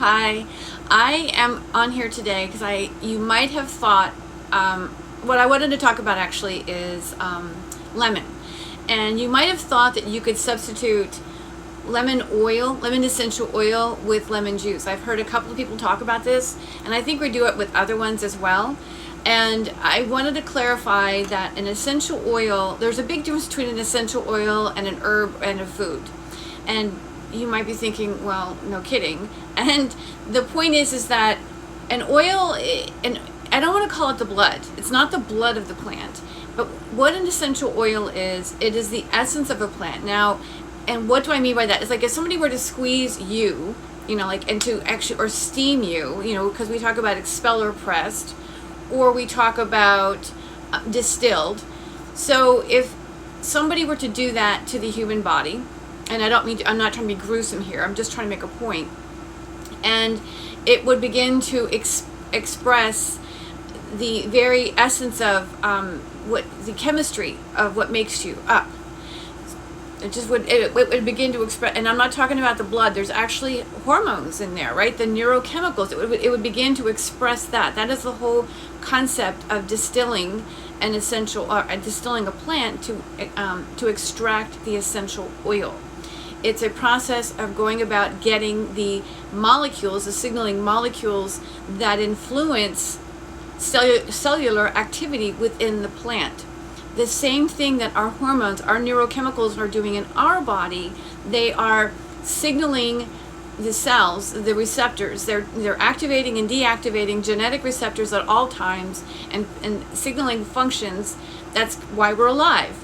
Hi, I am on here today because you might have thought, what I wanted to talk about actually is lemon. And you might have thought that you could substitute lemon oil, lemon essential oil with lemon juice. I've heard a couple of people talk about this, and I think we do it with other ones as well. And I wanted to clarify that an essential oil, there's a big difference between an essential oil and an herb and a food. And you might be thinking, well, no kidding. And the point is that an oil, and I don't want to call it the blood. It's not the blood of the plant. But what an essential oil is, it is the essence of a plant. Now, and what do I mean by that? It's like if somebody were to squeeze you, and to actually, or steam you, because we talk about expel or pressed, or we talk about distilled. So if somebody were to do that to the human body, and I'm not trying to be gruesome here, I'm just trying to make a point, and it would begin to express the very essence of what the chemistry of what makes you up. It would begin to express, and I'm not talking about the blood. There's actually hormones in there, right? The neurochemicals. It would begin to express that. That is the whole concept of distilling an essential, or distilling a plant to extract the essential oil. It's a process of going about getting the molecules, the signaling molecules that influence cellular activity within the plant. The same thing that our hormones, our neurochemicals are doing in our body, they are signaling the cells, the receptors. They're activating and deactivating genetic receptors at all times and signaling functions. That's why we're alive.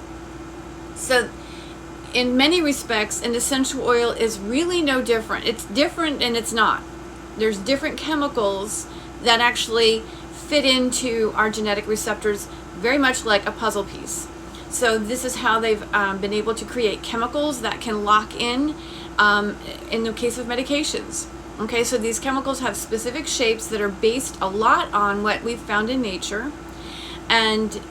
So in many respects, an essential oil is really no different. It's different and it's not. There's different chemicals that actually fit into our genetic receptors very much like a puzzle piece. So this is how they've been able to create chemicals that can lock in the case of medications. Okay, so these chemicals have specific shapes that are based a lot on what we've found in nature, and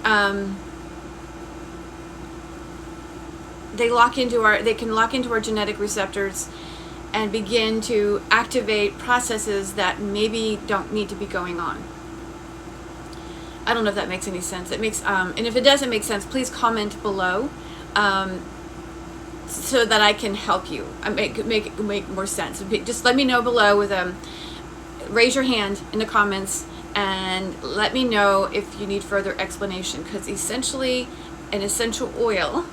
they can lock into our genetic receptors and begin to activate processes that maybe don't need to be going on. I don't know if that makes any sense. It makes, and if it doesn't make sense, please comment below, so that I can help you make more sense. Just let me know below with raise your hand in the comments and let me know if you need further explanation, because essentially an essential oil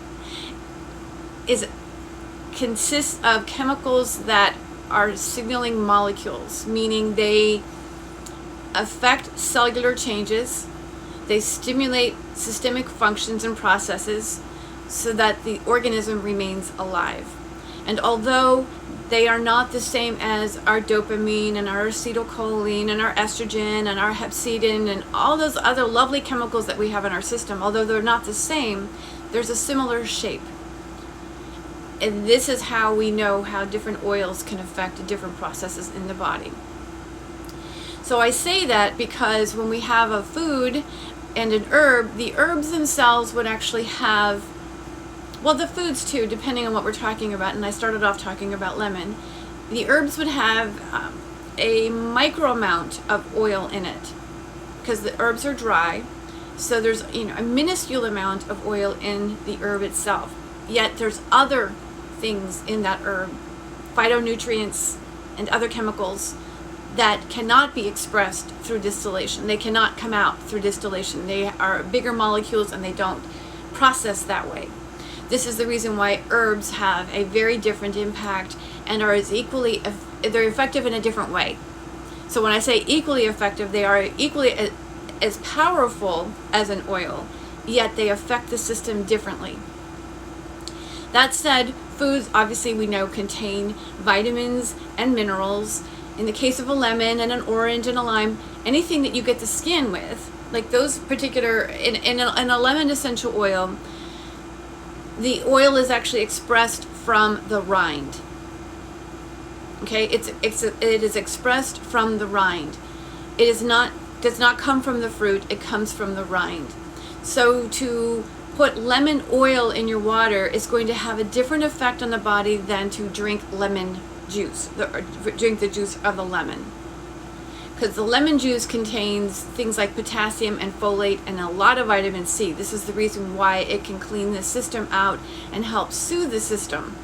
consists of chemicals that are signaling molecules, meaning they affect cellular changes. They stimulate systemic functions and processes so that the organism remains alive. And although they are not the same as our dopamine and our acetylcholine and our estrogen and our hepcidin and all those other lovely chemicals that we have in our system, although they're not the same, there's a similar shape. And this is how we know how different oils can affect different processes in the body. So I say that because when we have a food and an herb, the herbs themselves would actually have, well, the foods too, depending on what we're talking about, and I started off talking about lemon, the herbs would have a micro amount of oil in it because the herbs are dry. So there's a minuscule amount of oil in the herb itself. Yet there's other things in that herb, phytonutrients and other chemicals that cannot be expressed through distillation. They cannot come out through distillation. They are bigger molecules and they don't process that way. This is the reason why herbs have a very different impact and are they're effective in a different way. So when I say equally effective, they are equally as powerful as an oil, yet they affect the system differently. That said, foods obviously we know contain vitamins and minerals. In the case of a lemon and an orange and a lime, anything that you get the skin with, like those particular, in a lemon essential oil, the oil is actually expressed from the rind. Okay, it is expressed from the rind. It does not come from the fruit, it comes from the rind. So to put lemon oil in your water is going to have a different effect on the body than to drink lemon juice, or drink the juice of the lemon. Because the lemon juice contains things like potassium and folate and a lot of vitamin C. This is the reason why it can clean the system out and help soothe the system.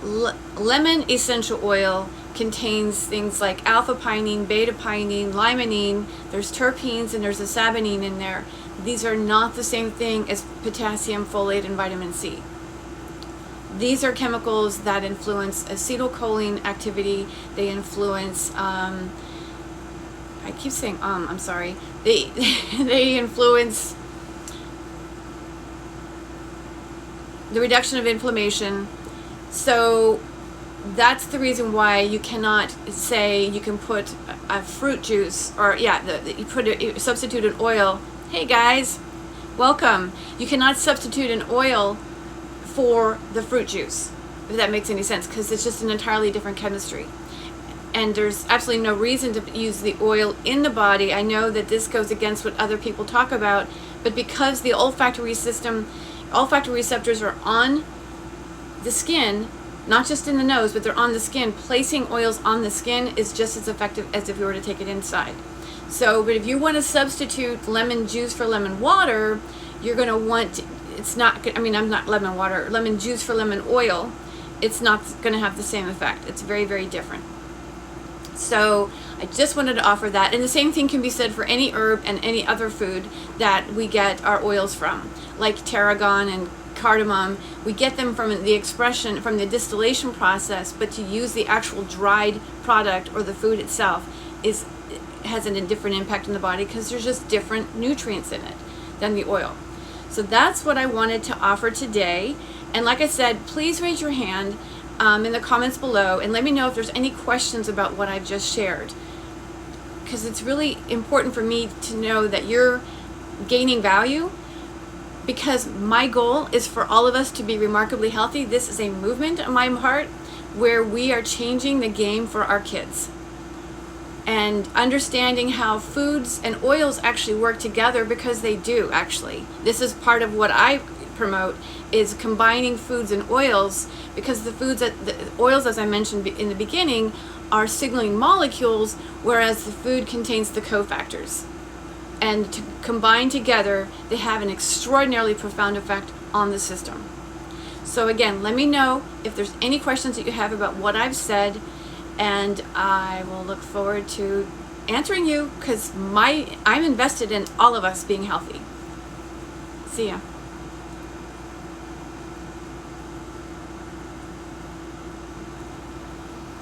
Lemon essential oil contains things like alpha-pinene, beta-pinene, limonene. There's terpenes and there's a saponine in there. These are not the same thing as potassium, folate, and vitamin C. These are chemicals that influence acetylcholine activity. They influence, I keep saying I'm sorry. They influence the reduction of inflammation. So that's the reason why you cannot say you can put a fruit juice, or you substitute an oil. Hey guys, welcome. You cannot substitute an oil for the fruit juice, if that makes any sense, because it's just an entirely different chemistry. And there's absolutely no reason to use the oil in the body. I know that this goes against what other people talk about, but because the olfactory receptors are on the skin, not just in the nose, but they're on the skin, placing oils on the skin is just as effective as if you were to take it inside. So, but if you want to substitute lemon juice for lemon water, you're going to want lemon juice for lemon oil, it's not going to have the same effect. It's very, very different. So I just wanted to offer that. And the same thing can be said for any herb and any other food that we get our oils from, like tarragon and cardamom. We get them from the distillation process, but to use the actual dried product or the food itself has a different impact on the body, because there's just different nutrients in it than the oil. So that's what I wanted to offer today. And like I said, please raise your hand in the comments below and let me know if there's any questions about what I've just shared, because it's really important for me to know that you're gaining value, because my goal is for all of us to be remarkably healthy. This is a movement on my part where we are changing the game for our kids, and understanding how foods and oils actually work together, because they do actually. This is part of what I promote, is combining foods and oils, because the oils, as I mentioned in the beginning, are signaling molecules, whereas the food contains the cofactors. And to combine together, they have an extraordinarily profound effect on the system. So again, let me know if there's any questions that you have about what I've said, and I will look forward to answering you, because I'm invested in all of us being healthy. See ya.